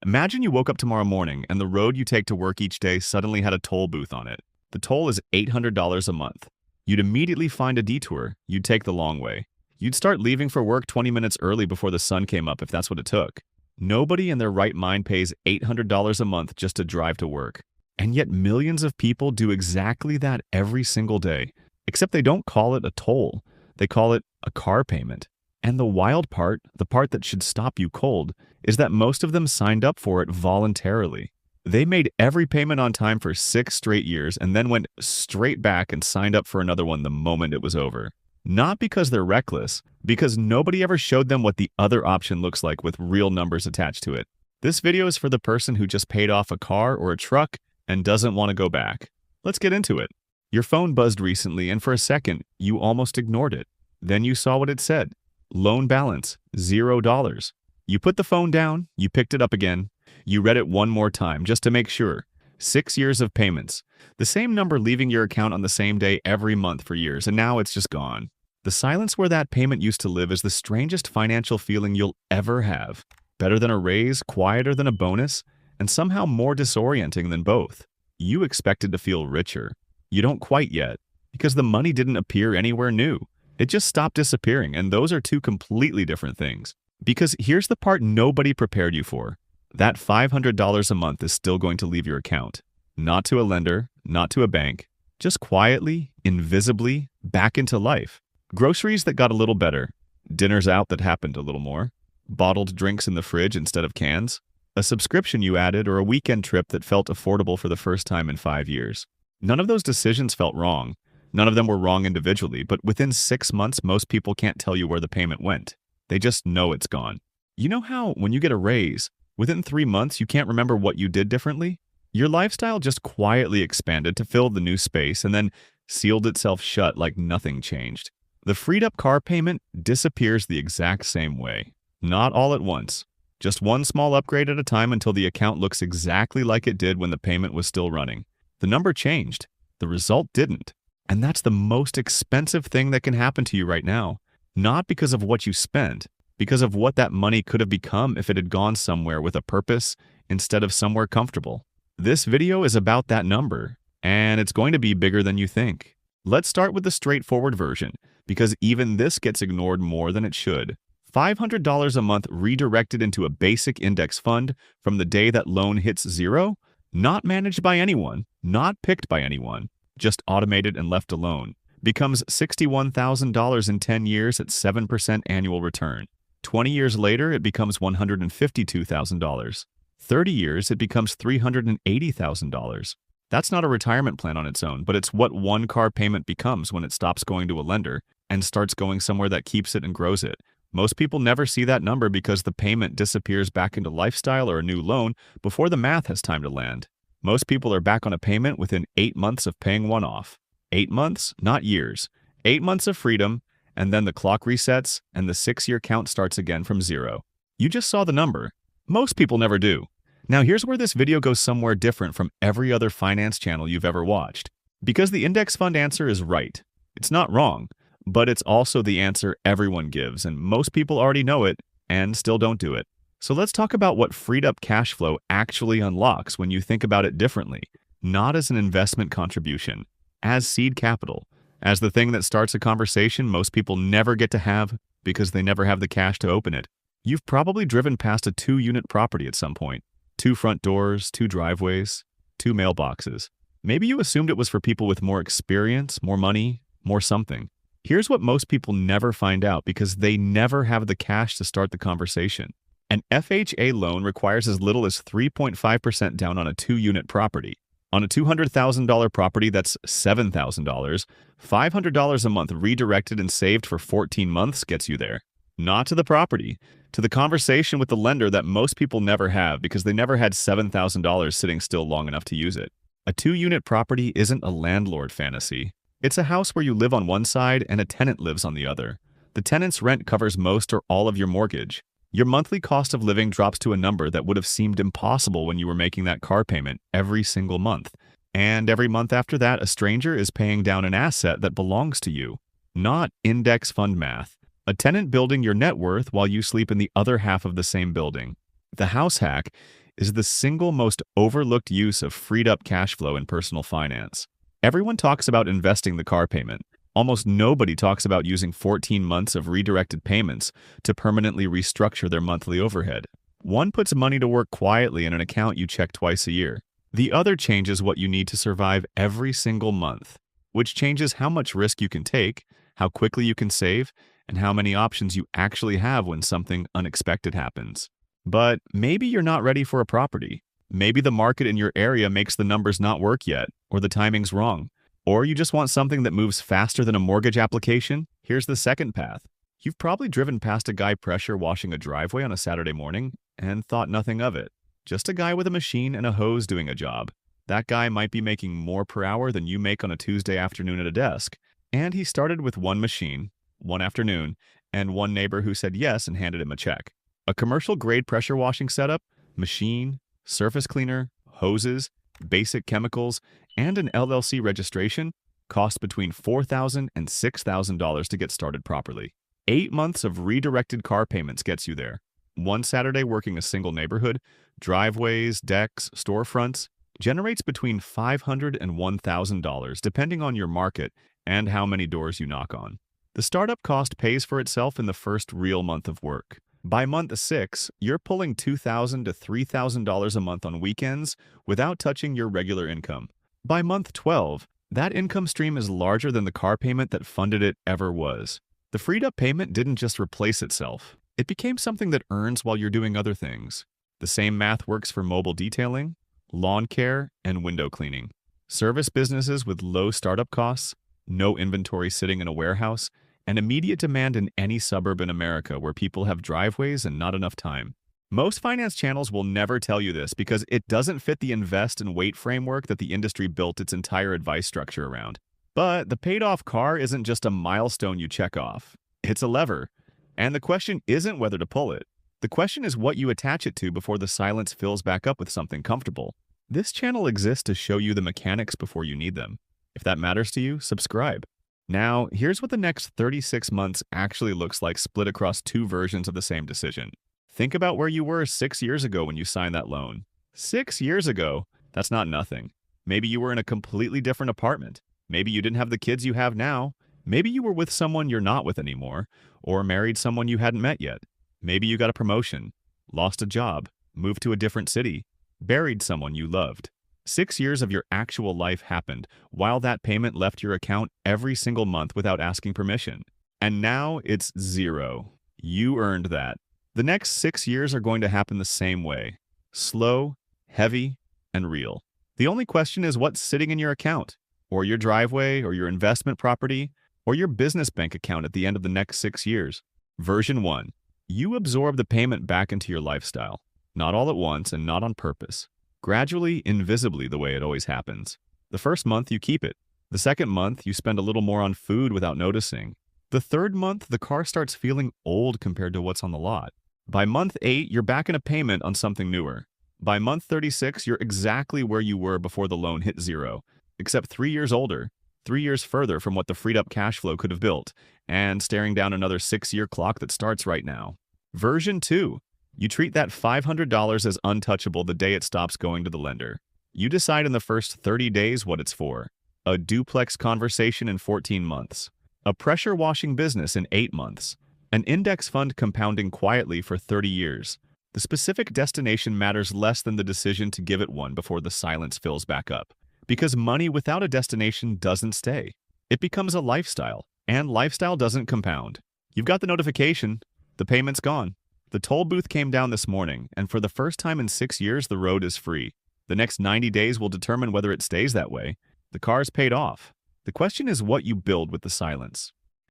Imagine you woke up tomorrow morning and the road you take to work each day suddenly had a toll booth on it. The toll is $800 a month. You'd immediately find a detour. You'd take the long way. You'd start leaving for work 20 minutes early before the sun came up if that's what it took. Nobody in their right mind pays $800 a month just to drive to work. And yet millions of people do exactly that every single day. Except they don't call it a toll. They call it a car payment. And the wild part, the part that should stop you cold, is that most of them signed up for it voluntarily. They made every payment on time for 6 straight years and then went straight back and signed up for another one the moment it was over. Not because they're reckless, because nobody ever showed them what the other option looks like with real numbers attached to it. This video is for the person who just paid off a car or a truck and doesn't want to go back. Let's get into it. Your phone buzzed recently and for a second, you almost ignored it. Then you saw what it said. Loan balance, $0. You put the phone down, you picked it up again, you read it one more time just to make sure. 6 years of payments. The same number leaving your account on the same day every month for years, and now it's just gone. The silence where that payment used to live is the strangest financial feeling you'll ever have. Better than a raise, quieter than a bonus, and somehow more disorienting than both. You expected to feel richer. You don't quite yet, because the money didn't appear anywhere new. It just stopped disappearing, and those are two completely different things. Because here's the part nobody prepared you for. That $500 a month is still going to leave your account. Not to a lender, not to a bank, just quietly, invisibly, back into life. Groceries that got a little better. Dinners out that happened a little more. Bottled drinks in the fridge instead of cans. A subscription you added or a weekend trip that felt affordable for the first time in 5 years. None of those decisions felt wrong. None of them were wrong individually, but within 6 months, most people can't tell you where the payment went. They just know it's gone. You know how, when you get a raise, within 3 months, you can't remember what you did differently? Your lifestyle just quietly expanded to fill the new space and then sealed itself shut like nothing changed. The freed-up car payment disappears the exact same way. Not all at once. Just one small upgrade at a time until the account looks exactly like it did when the payment was still running. The number changed. The result didn't. And that's the most expensive thing that can happen to you right now. Not because of what you spent, because of what that money could have become if it had gone somewhere with a purpose instead of somewhere comfortable. This video is about that number, and it's going to be bigger than you think. Let's start with the straightforward version, because even this gets ignored more than it should. $500 a month redirected into a basic index fund from the day that loan hits zero, not managed by anyone, not picked by anyone, just automated and left alone, becomes $61,000 in 10 years at 7% annual return. 20 years later, it becomes $152,000. 30 years, it becomes $380,000. That's not a retirement plan on its own, but it's what one car payment becomes when it stops going to a lender and starts going somewhere that keeps it and grows it. Most people never see that number because the payment disappears back into lifestyle or a new loan before the math has time to land. Most people are back on a payment within 8 months of paying one off. 8 months, not years. 8 months of freedom, and then the clock resets and the 6-year count starts again from zero. You just saw the number. Most people never do. Now here's where this video goes somewhere different from every other finance channel you've ever watched. Because the index fund answer is right. It's not wrong, but it's also the answer everyone gives, and most people already know it and still don't do it. So let's talk about what freed up cash flow actually unlocks when you think about it differently, not as an investment contribution, as seed capital, as the thing that starts a conversation most people never get to have because they never have the cash to open it. You've probably driven past a 2-unit property at some point. 2 front doors, 2 driveways, 2 mailboxes. Maybe you assumed it was for people with more experience, more money, more something. Here's what most people never find out because they never have the cash to start the conversation. An FHA loan requires as little as 3.5% down on a 2-unit property. On a $200,000 property, that's $7,000. $500 a month redirected and saved for 14 months gets you there. Not to the property, to the conversation with the lender that most people never have because they never had $7,000 sitting still long enough to use it. A 2-unit property isn't a landlord fantasy. It's a house where you live on one side and a tenant lives on the other. The tenant's rent covers most or all of your mortgage. Your monthly cost of living drops to a number that would have seemed impossible when you were making that car payment every single month. And every month after that, a stranger is paying down an asset that belongs to you. Not index fund math. A tenant building your net worth while you sleep in the other half of the same building. The house hack is the single most overlooked use of freed-up cash flow in personal finance. Everyone talks about investing the car payment. Almost nobody talks about using 14 months of redirected payments to permanently restructure their monthly overhead. One puts money to work quietly in an account you check twice a year. The other changes what you need to survive every single month, which changes how much risk you can take, how quickly you can save, and how many options you actually have when something unexpected happens. But maybe you're not ready for a property. Maybe the market in your area makes the numbers not work yet, or the timing's wrong. Or you just want something that moves faster than a mortgage application? Here's the second path. You've probably driven past a guy pressure washing a driveway on a Saturday morning and thought nothing of it. Just a guy with a machine and a hose doing a job. That guy might be making more per hour than you make on a Tuesday afternoon at a desk. And he started with one machine, one afternoon, and one neighbor who said yes and handed him a check. A commercial-grade pressure washing setup, machine, surface cleaner, hoses, basic chemicals, and an LLC registration cost between $4,000 and $6,000 to get started properly. 8 months of redirected car payments gets you there. One Saturday working a single neighborhood, driveways, decks, storefronts, generates between $500 and $1,000 depending on your market and how many doors you knock on. The startup cost pays for itself in the first real month of work. By month 6, you're pulling $2,000 to $3,000 a month on weekends without touching your regular income. By month 12, that income stream is larger than the car payment that funded it ever was. The freed-up payment didn't just replace itself. It became something that earns while you're doing other things. The same math works for mobile detailing, lawn care, and window cleaning. Service businesses with low startup costs, no inventory sitting in a warehouse, and immediate demand in any suburb in America where people have driveways and not enough time. Most finance channels will never tell you this because it doesn't fit the invest and wait framework that the industry built its entire advice structure around. But the paid-off car isn't just a milestone you check off. It's a lever. And the question isn't whether to pull it. The question is what you attach it to before the silence fills back up with something comfortable. This channel exists to show you the mechanics before you need them. If that matters to you, subscribe. Now, here's what the next 36 months actually looks like split across 2 versions of the same decision. Think about where you were 6 years ago when you signed that loan. 6 years ago? That's not nothing. Maybe you were in a completely different apartment. Maybe you didn't have the kids you have now. Maybe you were with someone you're not with anymore, or married someone you hadn't met yet. Maybe you got a promotion, lost a job, moved to a different city, buried someone you loved. 6 years of your actual life happened while that payment left your account every single month without asking permission. And now it's 0. You earned that. The next 6 years are going to happen the same way. Slow, heavy, and real. The only question is what's sitting in your account, or your driveway, or your investment property, or your business bank account at the end of the next 6 years. Version 1. You absorb the payment back into your lifestyle. Not all at once and not on purpose. Gradually, invisibly, the way it always happens. The first month, you keep it. The second month, you spend a little more on food without noticing. The third month, the car starts feeling old compared to what's on the lot. By month 8, you're back in a payment on something newer. By month 36, you're exactly where you were before the loan hit 0, except 3 years older, 3 years further from what the freed-up cash flow could have built, and staring down another 6-year clock that starts right now. Version 2. You treat that $500 as untouchable the day it stops going to the lender. You decide in the first 30 days what it's for. A duplex conversation in 14 months. A pressure washing business in 8 months. An index fund compounding quietly for 30 years. The specific destination matters less than the decision to give it one before the silence fills back up. Because money without a destination doesn't stay. It becomes a lifestyle, and lifestyle doesn't compound. You've got the notification. The payment's gone. The toll booth came down this morning, and for the first time in 6 years, the road is free. The next 90 days will determine whether it stays that way. The car's paid off. The question is what you build with the silence.